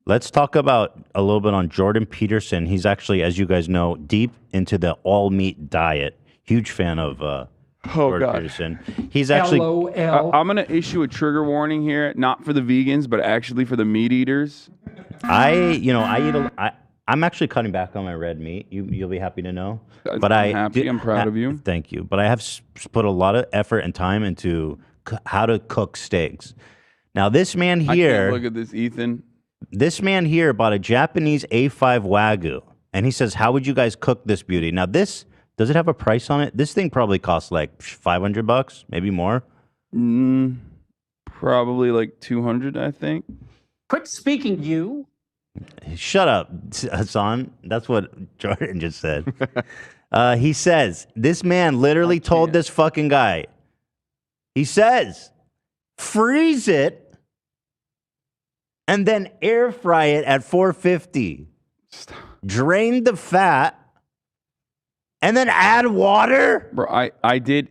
Let's talk about a little bit on Jordan Peterson. He's actually, as you guys know, deep into the all meat diet. Huge fan of Jordan Peterson. He's actually. I'm going to issue a trigger warning here, not for the vegans, but actually for the meat eaters. I'm actually cutting back on my red meat. You'll be happy to know. But I'm proud of you. Thank you. But I have put a lot of effort and time into how to cook steaks. Now, this man here. I can't look at this, Ethan. This man here bought a Japanese A5 Wagyu, and he says, "How would you guys cook this beauty?" Now, does it have a price on it? This thing probably costs like $500, maybe more. Probably like 200, I think. Quit speaking, you. Shut up, Hassan. That's what Jordan just said. He says, this man literally told this fucking guy, he says, freeze it and then air fry it at 450. Drain the fat and then add water. Bro, I did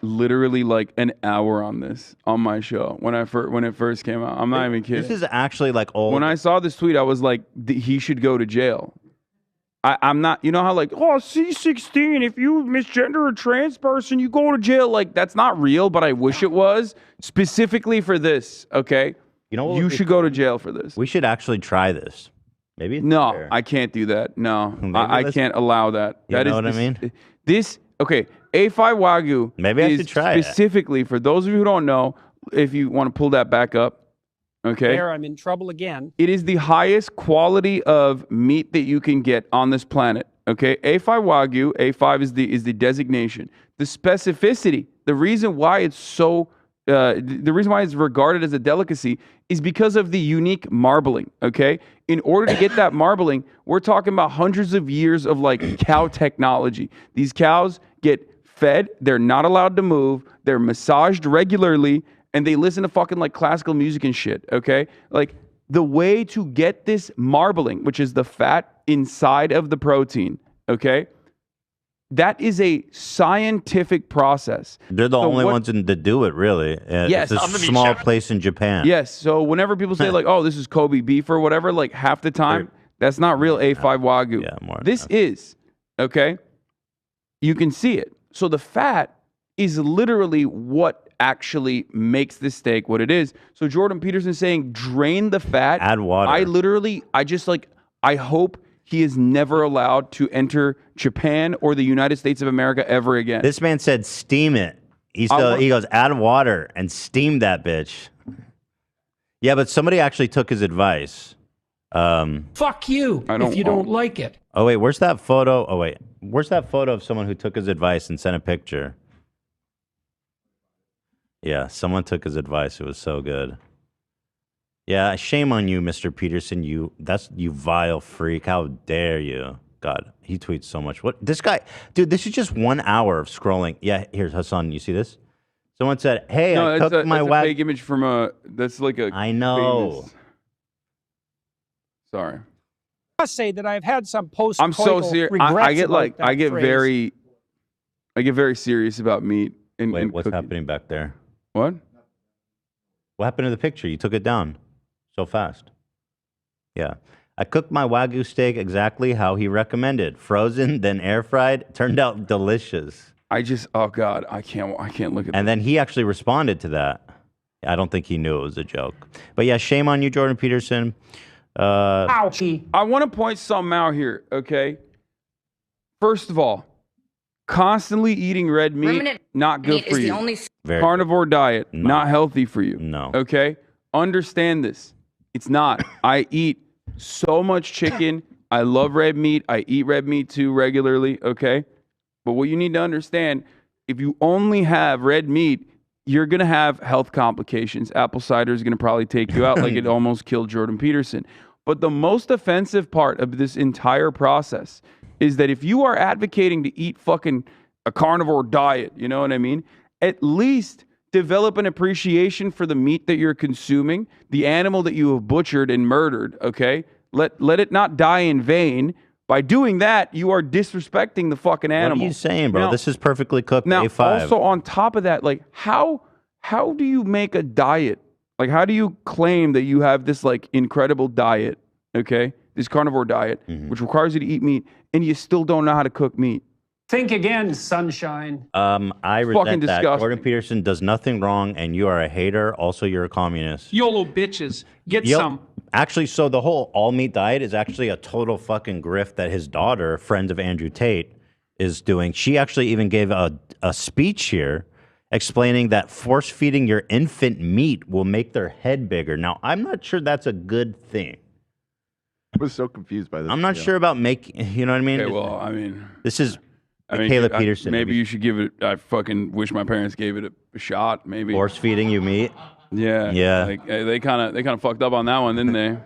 literally like an hour on this on my show when it first came out. I'm not even kidding. This is actually like old. When I saw this tweet, I was like, he should go to jail. I'm not, you know how like, oh, C16, if you misgender a trans person, you go to jail. Like, that's not real, but I wish it was. Specifically for this, okay? You know what? You should go to jail for this. We should actually try this. Maybe it's no, fair. I can't do that. No, I can't allow that. You know what I mean? Okay, A5 Wagyu. Maybe I should try specifically for those of you who don't know, if you want to pull that back up. Okay. There, I'm in trouble again. It is the highest quality of meat that you can get on this planet. Okay, A5 Wagyu. A5 is the designation. The specificity. The reason why it's so. The reason why it's regarded as a delicacy is because of the unique marbling, okay? In order to get that marbling, we're talking about hundreds of years of like cow technology. These cows get fed, they're not allowed to move, they're massaged regularly, and they listen to fucking like classical music and shit, okay? Like the way to get this marbling, which is the fat inside of the protein, okay? That is a scientific process. They're the only ones to do it, really. Yes. It's a small place in Japan. Yes. So whenever people say like, oh, this is Kobe beef or whatever, like half the time, that's not real A5 Wagyu. Yeah, more. This is, okay? You can see it. So the fat is literally what actually makes this steak what it is. So Jordan Peterson is saying, drain the fat. Add water. I hope he is never allowed to enter Japan or the United States of America ever again. This man said steam it. He goes, add water and steam that bitch. Yeah, but somebody actually took his advice. Fuck you if you don't like it. Oh, wait, where's that photo? Oh, wait. Where's that photo of someone who took his advice and sent a picture? Yeah, someone took his advice. It was so good. Yeah, shame on you, Mr. Peterson. You vile freak. How dare you? God, he tweets so much. What this guy, dude? This is just 1 hour of scrolling. Yeah, here's Hassan. You see this? Someone said, "Hey, I cooked my That's a fake image from a. That's like a. I know. Famous. Sorry. I must say that I've had some post. I'm so serious. I get very serious about meat. Wait, what's happening back there? What? What happened to the picture? You took it down so fast. Yeah. I cooked my Wagyu steak exactly how he recommended. Frozen, then air fried. Turned out delicious. Oh God, I can't look at that. And then he actually responded to that. I don't think he knew it was a joke. But yeah, shame on you, Jordan Peterson. Ouchie. I want to point something out here, okay? First of all, constantly eating red meat, not good for you. Carnivore diet, not healthy for you. No. Okay? Understand this. It's not. I eat so much chicken. I love red meat. I eat red meat too regularly, okay? But what you need to understand, if you only have red meat, you're going to have health complications. Apple cider is going to probably take you out like it almost killed Jordan Peterson. But the most offensive part of this entire process is that if you are advocating to eat fucking a carnivore diet, you know what I mean? At least develop an appreciation for the meat that you're consuming, the animal that you have butchered and murdered, okay? Let it not die in vain. By doing that, you are disrespecting the fucking animal. What are you saying, bro? Now, this is perfectly cooked now, A5. Also on top of that, like how do you make a diet Like, how do you claim that you have this like incredible diet, okay? This carnivore diet, which requires you to eat meat, and you still don't know how to cook meat? Think again, sunshine. I Fucking resent that. disgusting. Jordan Peterson does nothing wrong, and you are a hater. Also, you're a communist. YOLO bitches. Get Yo- some. Actually, so the whole all meat diet is actually a total fucking grift that his daughter, friend of Andrew Tate, is doing. She actually even gave a speech here explaining that force feeding your infant meat will make their head bigger. Now, I'm not sure that's a good thing. I was so confused by this. I'm not sure about making, you know what I mean? Okay, well, I mean, This is I mean, Caleb Peterson. Maybe you should give it. I fucking wish my parents gave it a shot. Maybe force feeding you meat. Yeah, Yeah. Like they kind of fucked up on that one, didn't they?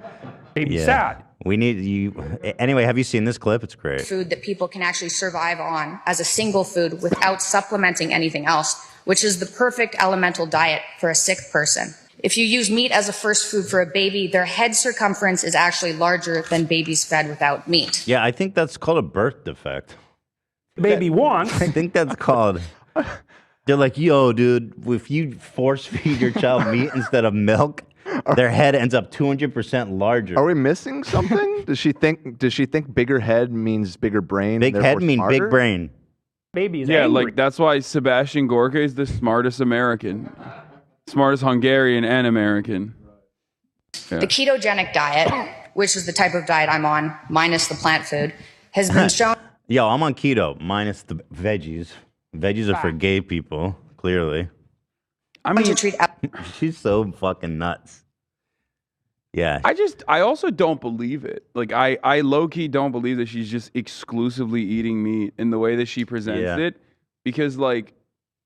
Baby sad. We need you. Anyway, have you seen this clip? It's great. Food that people can actually survive on as a single food without supplementing anything else, which is the perfect elemental diet for a sick person. If you use meat as a first food for a baby, their head circumference is actually larger than babies fed without meat. Yeah, I think that's called a birth defect. Baby wants. I think that's called. They're like, yo, dude, if you force feed your child meat instead of milk, their head ends up 200% larger. Are we missing something? Does she think bigger head means bigger brain? Big and head therefore mean smarter? big brain. Baby is Yeah, angry. like that's why Sebastian Gorka is the smartest American, smartest Hungarian and American. Yeah. The ketogenic diet, which is the type of diet I'm on, minus the plant food, has been shown. Yo, I'm on keto minus the veggies. Veggies are for gay people, clearly. I mean, to treat She's so fucking nuts. Yeah. I also don't believe it. Like I low key don't believe that she's just exclusively eating meat in the way that she presents it, because like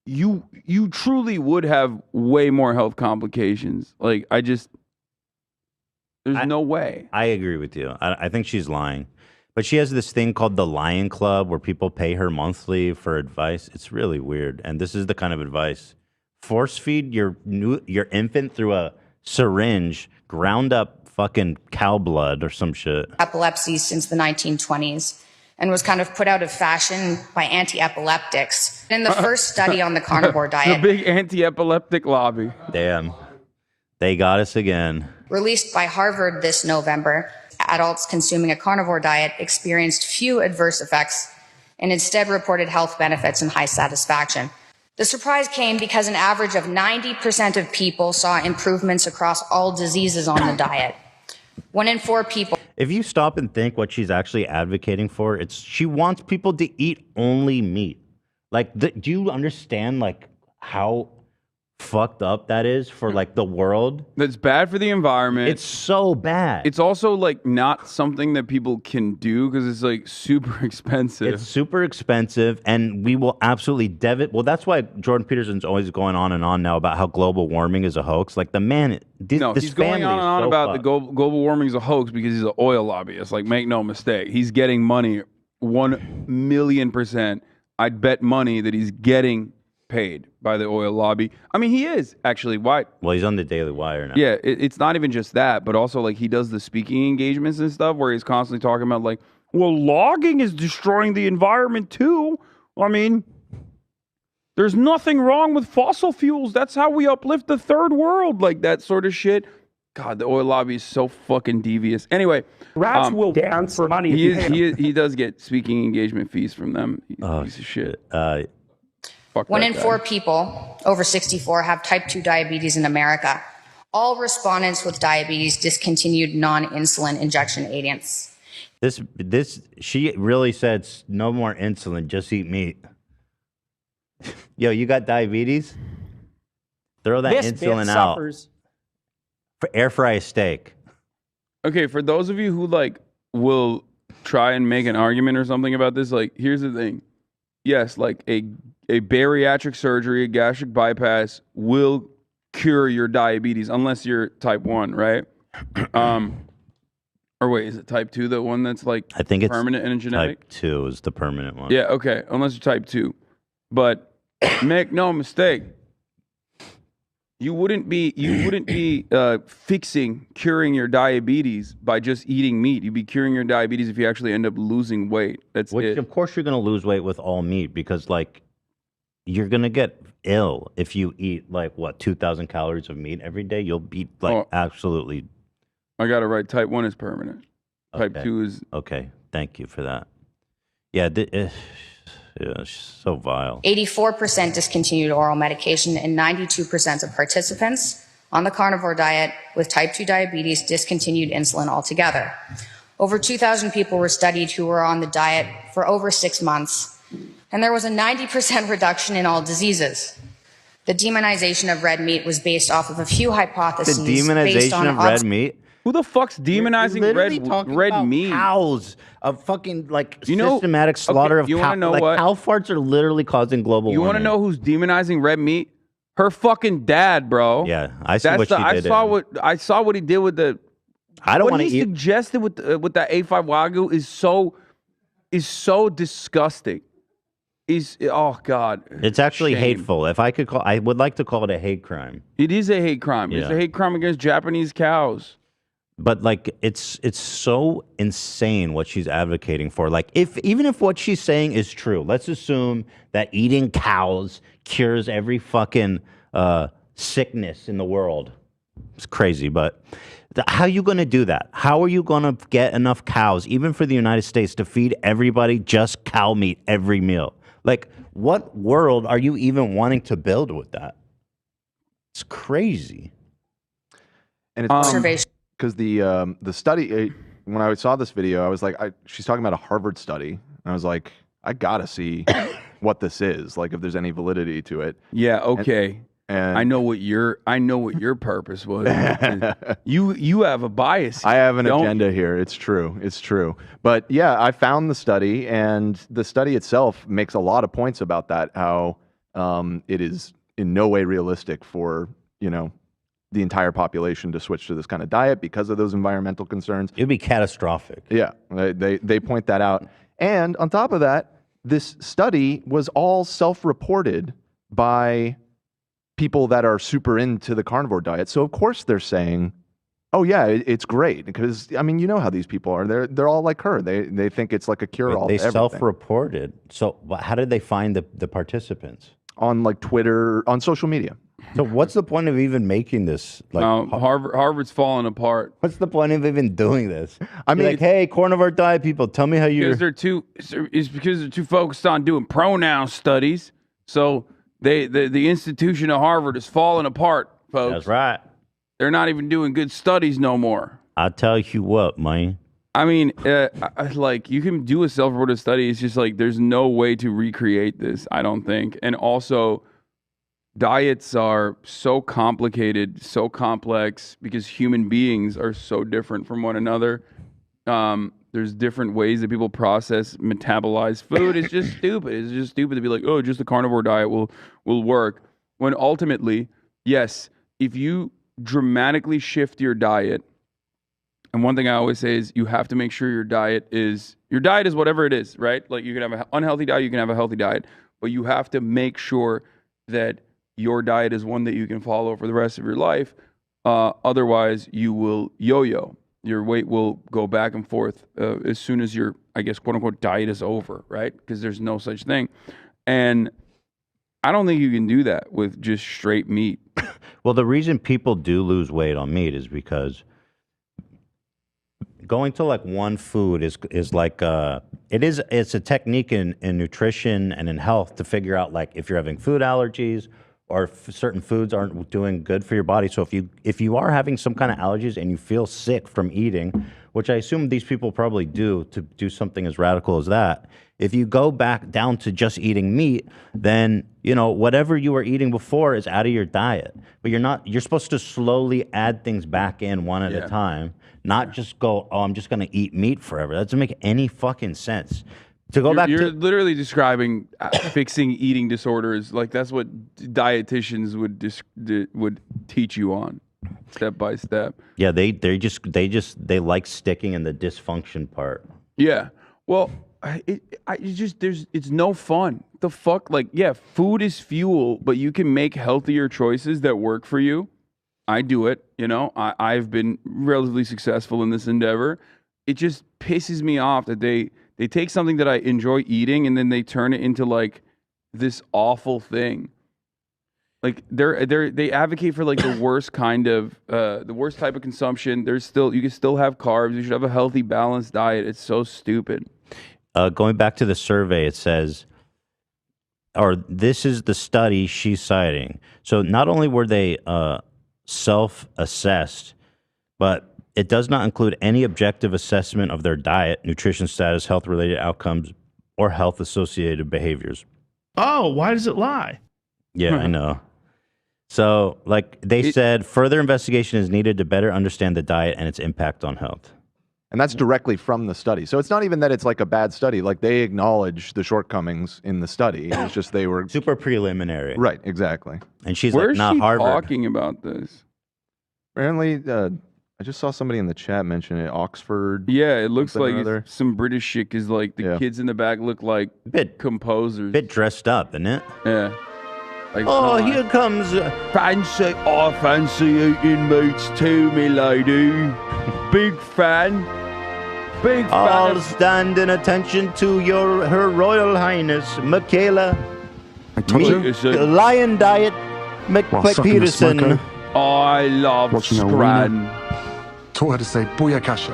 you truly would have way more health complications. Like there's no way. I agree with you. I think she's lying. But she has this thing called the Lion Club where people pay her monthly for advice. It's really weird. And this is the kind of advice. Force feed your infant through a syringe, ground up fucking cow blood or some shit. Epilepsy since the 1920s and was kind of put out of fashion by anti-epileptics. In the first study on the carnivore diet, The big anti-epileptic lobby. Damn. They got us again. released by Harvard this November, adults consuming a carnivore diet experienced few adverse effects and instead reported health benefits and high satisfaction. The surprise came because an average of 90% of people saw improvements across all diseases on the diet. 1 in 4 people. If you stop and think what she's actually advocating for, she wants people to eat only meat. Like, do you understand like how fucked up that is for like the world? That's bad for the environment. It's so bad. It's also like not something that people can do because it's like super expensive. It's super expensive, and we will absolutely Well, that's why Jordan Peterson's always going on and on now about how global warming is a hoax. Like the man, this he's going on and on about the global warming is a hoax because he's an oil lobbyist. Like, make no mistake, he's getting money 1,000,000%. I'd bet money that he's getting paid by the oil lobby. I mean, he is actually. Why? Well, he's on the Daily Wire now. Yeah, it's not even just that, but also like he does the speaking engagements and stuff where he's constantly talking about like, well, logging is destroying the environment too. I mean, there's nothing wrong with fossil fuels. That's how we uplift the third world, like that sort of shit. God, the oil lobby is so fucking devious. Anyway, rats will dance for money. He does get speaking engagement fees from them. He's a piece of shit. Fuck 1 that in guy. 4 people over 64 have type 2 diabetes in America. All respondents with diabetes discontinued non-insulin injection agents. She really said no more insulin, just eat meat. Yo, you got diabetes? Throw that This insulin bit out. suffers. Air fry a steak. Okay, for those of you who like will try and make an argument or something about this, like here's the thing. Yes, like a bariatric surgery, a gastric bypass will cure your diabetes unless you're type 1, right? Or wait, is it type 2, the one that's like I think it's permanent and genetic? Type 2 is the permanent one. Yeah, okay, unless you're type 2. But make no mistake, you wouldn't be curing your diabetes by just eating meat. You'd be curing your diabetes if you actually end up losing weight. That's Which, it. of course, you're going to lose weight with all meat because, like, you're gonna get ill if you eat like what 2,000 calories of meat every day. You'll be like absolutely. I got it right. Type 1 is permanent. Type 2 is okay. Thank you for that. Yeah, it's so vile. 84% discontinued oral medication, and 92% of participants on the carnivore diet with type 2 diabetes discontinued insulin altogether. Over 2,000 people were studied who were on the diet for over 6 months, and there was a 90% reduction in all diseases. The demonization of red meat was based off of a few hypotheses. The demonization of red meat? Who the fuck's demonizing red meat? Cows, a fucking systematic slaughter of cows. You want to know what? Cow farts are literally causing global warming. You want to know who's demonizing red meat? Her fucking dad, bro. Yeah, I see what she did. I saw what he did with the. I don't want to eat. What he suggested with that A5 Wagyu is so disgusting. Oh God. It's actually Shame. hateful. I would like to call it a hate crime. It is a hate crime. Yeah. It's a hate crime against Japanese cows. But like it's so insane what she's advocating for. Like even if what she's saying is true, let's assume that eating cows cures every fucking sickness in the world. It's crazy, but how are you going to do that? How are you going to get enough cows, even for the United States, to feed everybody just cow meat every meal? Like, what world are you even wanting to build with that? It's crazy. And it's observation. Because the study, when I saw this video, I was like, she's talking about a Harvard study. And I was like, I gotta see what this is, like if there's any validity to it. Yeah, okay. And I know what your purpose was. you have a bias. I have an agenda here. It's true. It's true. But yeah, I found the study, and the study itself makes a lot of points about that. How it is in no way realistic for the entire population to switch to this kind of diet because of those environmental concerns. It'd be catastrophic. Yeah, they point that out. And on top of that, this study was all self-reported by people that are super into the carnivore diet. So of course they're saying, oh yeah, it's great. Because I mean, you know how these people are. They're all like her. They think it's like a cure-all. They self-reported. So how did they find the participants? On like Twitter, on social media. So what's the point of even making this? Like, Harvard's falling apart. What's the point of even doing this? I mean, like, hey, carnivore diet people, tell me how you. It's because they're too focused on doing pronoun studies. So the institution of Harvard is falling apart, folks. That's right. They're not even doing good studies no more. I'll tell you what, man. I mean, like you can do a self-reported study. It's just like there's no way to recreate this, I don't think. And also, diets are so complicated, so complex because human beings are so different from one another. There's different ways that people process, metabolize food. It's just stupid. It's just stupid to be like, oh, just the carnivore diet will work. When ultimately, yes, if you dramatically shift your diet, and one thing I always say is you have to make sure your diet is whatever it is, right? Like you can have an unhealthy diet, you can have a healthy diet, but you have to make sure that your diet is one that you can follow for the rest of your life. Otherwise, you will yo-yo. Your weight will go back and forth as soon as your, I guess, quote unquote, diet is over, right? Because there's no such thing. And I don't think you can do that with just straight meat. Well, the reason people do lose weight on meat is because going to like one food is like it's a technique in nutrition and in health to figure out like if you're having food allergies or certain foods aren't doing good for your body. So if you are having some kind of allergies and you feel sick from eating, which I assume these people probably do to do something as radical as that, if you go back down to just eating meat, then whatever you were eating before is out of your diet. But you're supposed to slowly add things back in one at a time. Not just go, oh, I'm just going to eat meat forever. That doesn't make any fucking sense. You're literally describing fixing eating disorders. Like that's what dietitians would teach you on, step by step. Yeah, they like sticking in the dysfunction part. Yeah. Well, it's no fun. The fuck, like, yeah, food is fuel, but you can make healthier choices that work for you. I do it, I've been relatively successful in this endeavor. It just pisses me off that they take something that I enjoy eating and then they turn it into like this awful thing. Like they advocate for like the worst kind of the worst type of consumption. You can still have carbs. You should have a healthy, balanced diet. It's so stupid. Going back to the survey, it says, or this is the study she's citing. So not only were they self-assessed, but it does not include any objective assessment of their diet, nutrition status, health-related outcomes, or health-associated behaviors. Oh, why does it lie? Yeah, I know. So, like they said, further investigation is needed to better understand the diet and its impact on health. And that's directly from the study. So it's not even that it's like a bad study. Like they acknowledge the shortcomings in the study. It's just they were super preliminary. Right, exactly. And she's Where's like, not she Harvard. talking about this? Apparently, I just saw somebody in the chat mention it. Oxford. Yeah, it looks something like or it's some British shit because like the kids in the back look like composers. Bit dressed up, isn't it? Yeah. Like, Oh, here comes I fancy eating meats too, me lady. Big fan. Big fan. all stand in attention to Her Royal Highness Michaela Lion Diet Peterson. I love Scran. Taught her to say booyakasha.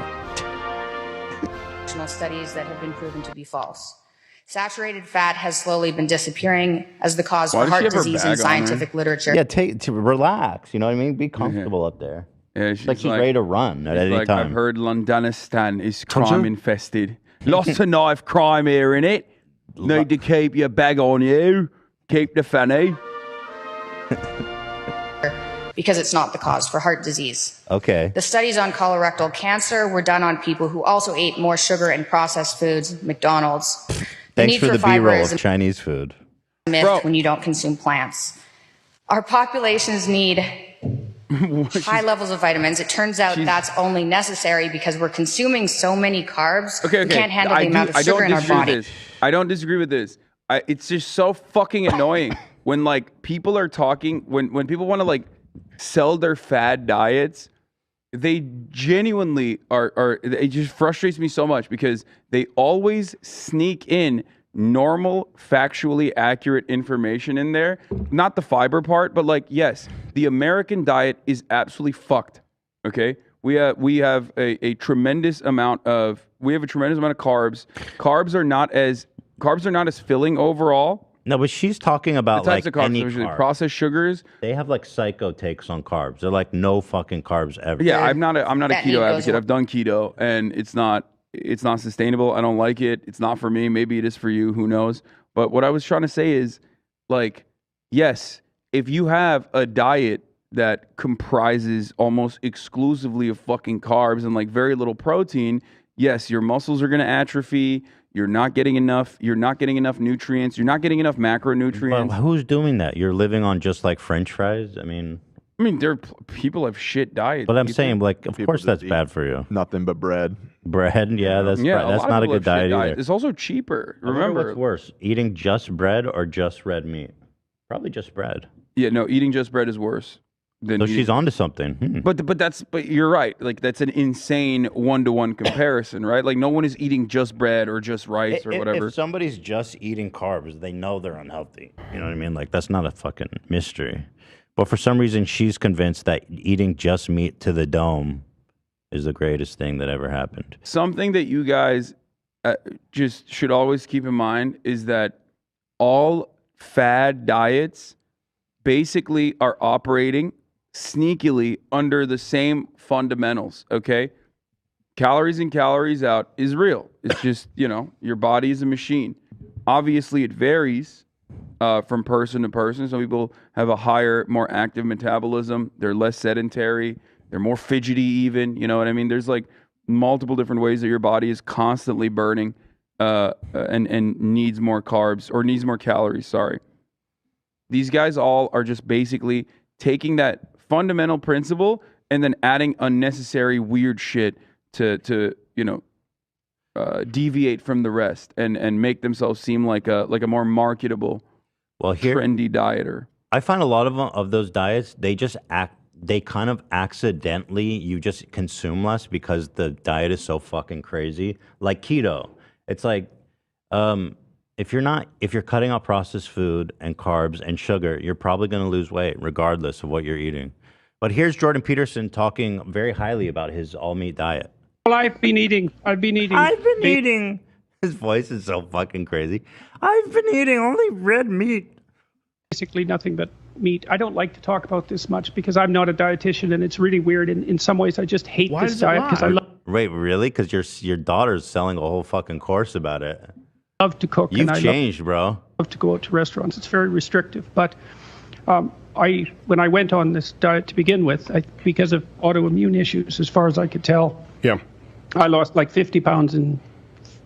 Studies that have been proven to be false. Saturated fat has slowly been disappearing as the cause for heart disease in scientific literature. Yeah, to relax. You know what I mean? Be comfortable up there. Yeah, It's like she's ready to run at any time. I've heard Londonistan is crime infested. Lots of knife crime here in it. Need to keep your bag on you. Keep the fanny. Because it's not the cause for heart disease. Okay. The studies on colorectal cancer were done on people who also ate more sugar and processed foods, McDonald's. Thanks for the B-roll of Chinese food. Myth when you don't consume plants. Our populations need high levels of vitamins. It turns out that's only necessary because we're consuming so many carbs. Okay. We can't handle the amount of sugar in our body. I don't disagree with this. It's just so fucking annoying when like people are talking, when people want to like sell their fad diets, they genuinely are it just frustrates me so much because they always sneak in normal, factually accurate information in there. Not the fiber part, but like, yes, the American diet is absolutely fucked. Okay? We have a tremendous amount of carbs. Carbs are not as filling overall. No, but she's talking about like any carbs, processed sugars. They have like psycho takes on carbs. They're like no fucking carbs ever. Yeah, I'm not a keto advocate. I've done keto and it's not sustainable. I don't like it. It's not for me. Maybe it is for you. Who knows? But what I was trying to say is like, yes, if you have a diet that comprises almost exclusively of fucking carbs and like very little protein, yes, your muscles are going to atrophy. You're not getting enough nutrients. You're not getting enough macronutrients. But who's doing that? You're living on just like French fries? I mean, people have shit diets. But I'm saying, like, of course that's bad for you. Nothing but bread. Bread, yeah, that's not a good diet either. It's also cheaper. Remember, what's worse, eating just bread or just red meat? Probably just bread. Yeah, no, eating just bread is worse. So she's onto something. But you're right. Like that's an insane 1-to-1 comparison, right? Like no one is eating just bread or just rice or whatever. If somebody's just eating carbs, they know they're unhealthy. You know what I mean? Like that's not a fucking mystery. But for some reason, she's convinced that eating just meat to the dome is the greatest thing that ever happened. Something that you guys just should always keep in mind is that all fad diets basically are operating sneakily under the same fundamentals, okay? Calories in, calories out is real. It's just, your body is a machine. Obviously, it varies from person to person. Some people have a higher, more active metabolism. They're less sedentary. They're more fidgety even. You know what I mean? There's like multiple different ways that your body is constantly burning and needs more carbs or needs more calories, sorry. These guys all are just basically taking that fundamental principle and then adding unnecessary weird shit to deviate from the rest and make themselves seem like a more marketable, trendy dieter. I find a lot of those diets, they kind of accidentally, you just consume less because the diet is so fucking crazy. Like keto. It's like, if you're cutting out processed food and carbs and sugar, you're probably going to lose weight regardless of what you're eating. But here's Jordan Peterson talking very highly about his all meat diet. Well, I've been eating. His voice is so fucking crazy. I've been eating only red meat. Basically nothing but meat. I don't like to talk about this much because I'm not a dietitian, and it's really weird. In some ways, I just hate this diet because I Wait, really? Because your daughter's selling a whole fucking course about it. love to cook. You've and changed, bro. Love to go out to restaurants. It's very restrictive. But when I went on this diet to begin with, because of autoimmune issues, as far as I could tell, I lost like 50 pounds in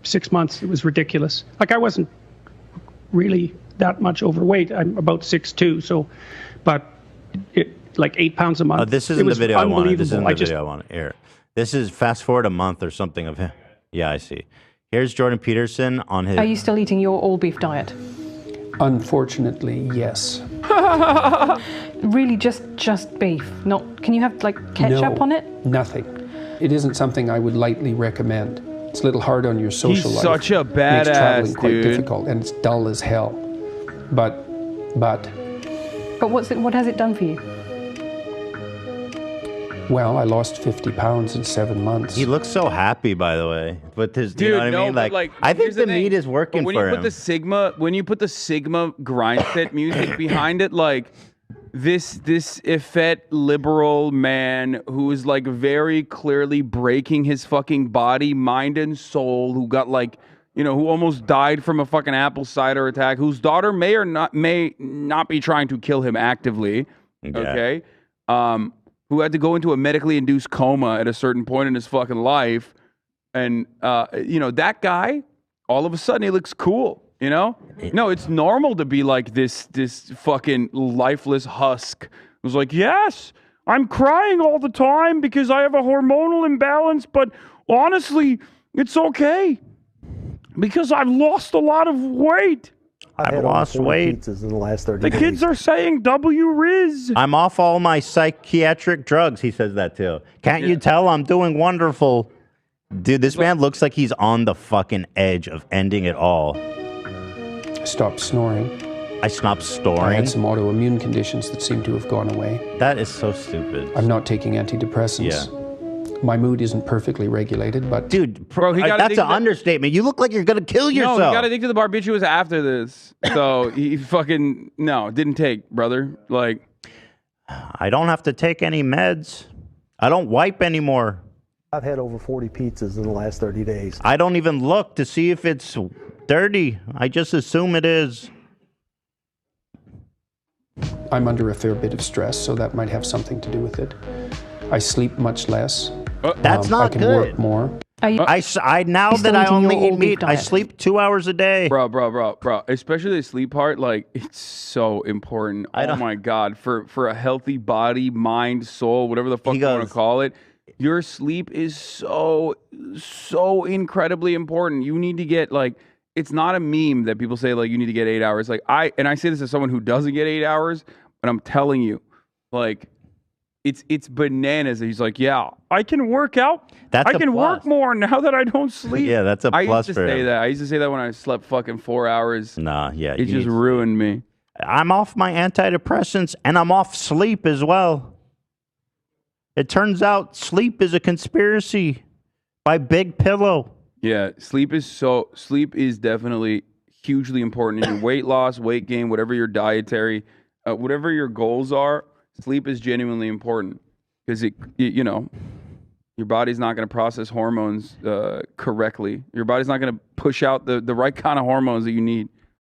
6 months. It was ridiculous. Like, I wasn't really that much overweight. I'm about 6'2", so, but like 8 pounds a month. This isn't the video I wanted. This isn't the video I wanted. Here. This is fast forward a month or something of him. Yeah, I see. Here's Jordan Peterson on his... Are you still eating your all beef diet? Unfortunately, yes. Really, just beef? Not? Can you have like ketchup on it? Nothing. It isn't something I would lightly recommend. It's a little hard on your social life. He's such a badass, makes traveling quite dude. difficult, and it's dull as hell. But what has it done for you? Well, I lost 50 pounds in 7 months. He looks so happy, by the way. With his, Dude, you know what I mean? like I think here's the thing. meat is working when for you him. When you put the Sigma grind set music behind it, like this effete liberal man who is like very clearly breaking his fucking body, mind, and soul, who got like, who almost died from a fucking apple cider attack, whose daughter may not be trying to kill him actively. Okay. Who had to go into a medically induced coma at a certain point in his fucking life. And, that guy, all of a sudden, he looks cool, No, it's normal to be like this fucking lifeless husk who's like, yes, I'm crying all the time because I have a hormonal imbalance, but honestly, it's okay because I've lost a lot of weight. I've lost weight. Pizzas in the last 30 The days. kids are saying W Riz. I'm off all my psychiatric drugs. He says that too. Can't you tell I'm doing wonderful? Dude, this man looks like he's on the fucking edge of ending it all. Stopped snoring. I stopped I snoring. had some autoimmune conditions that seem to have gone away. That is so stupid. I'm not taking antidepressants. Yeah. My mood isn't perfectly regulated, but... Dude, Bro, he got that's addicted an to- understatement. You look like you're going to kill yourself. No, he got addicted to the barbiturates after this. So he fucking, didn't take, brother. Like, I don't have to take any meds. I don't wipe anymore. I've had over 40 pizzas in the last 30 days. I don't even look to see if it's dirty. I just assume it is. I'm under a fair bit of stress, so that might have something to do with it. I sleep much less. That's not I can good. work more. Are you, Now You still that I eating only your eat all-beef meat, I diet? sleep 2 hours a day. bro. Especially the sleep part, like, it's so important. Oh my God. For a healthy body, mind, soul, whatever the fuck you want to call it, your sleep is so incredibly important. You need to get, like, it's not a meme that people say, like, you need to get 8 hours. Like, I say this as someone who doesn't get 8 hours, but I'm telling you, like, it's bananas. He's like, yeah, I can work out. I can work more now that I don't sleep. Yeah, that's a plus I used to for say him. that. I used to say that when I slept fucking 4 hours. Nah, yeah. It just ruined me. I'm off my antidepressants and I'm off sleep as well. It turns out sleep is a conspiracy by Big Pillow. Yeah, sleep is definitely hugely important in your weight loss, weight gain, whatever your dietary, whatever your goals are. Sleep is genuinely important because your body's not going to process hormones correctly. Your body's not going to push out the right kind of hormones that you need.